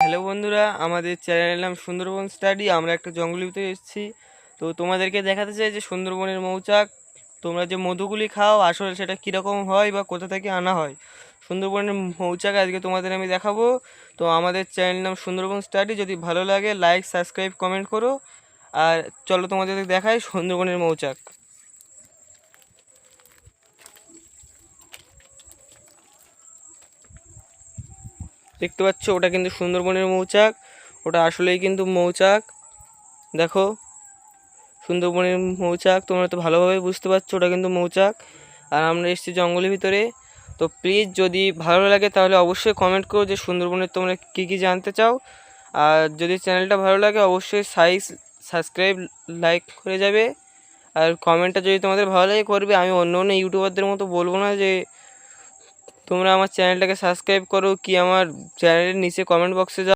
Hello বন্ধুরা, আমাদের চ্যানেলের নাম সুন্দরবন স্টাডি। আমরা একটা জঙ্গলের ভিতরে এসেছি। তো তোমাদেরকে দেখাতে চাই যে সুন্দরবনের মৌচাক, তোমরা যে মধুগুলি খাও আসলে সেটা কীরকম হয় বা কোথা থেকে আনা হয়। সুন্দরবনের মৌচাক আজকে তোমাদের আমি দেখাবো। তো আমাদের চ্যানেলের নাম সুন্দরবন স্টাডি। যদি ভালো লাগে লাইক, সাবস্ক্রাইব, কমেন্ট করো। আর চলো তোমাদের দেখাই সুন্দরবনের মৌচাক। দেখতে পাচ্ছ ওটা কিন্তু সুন্দরবনের মৌচাক, ওটা আসলেই কিন্তু মৌচাক। দেখো সুন্দরবনের মৌচাক, তোমরা তো ভালোভাবে বুঝতে পারছো ওটা কিন্তু মৌচাক। আর আমরা এসেছি জঙ্গলের ভিতরে। তো প্লিজ যদি ভালো লাগে তাহলে অবশ্যই কমেন্ট করো যে সুন্দরবনের তোমরা কী কী জানতে চাও। আর যদি চ্যানেলটা ভালো লাগে অবশ্যই সাবস্ক্রাইব, লাইক করে যাবে। আর কমেন্টটা যদি তোমাদের ভালো লাগে করবে। আমি অন্য অন্য ইউটিউবারদের মতো বলবো না যে তোমরা আমার চ্যানেলটাকে সাবস্ক্রাইব করো, কি আমার চ্যানেলের নিচে কমেন্ট বক্সে যাও।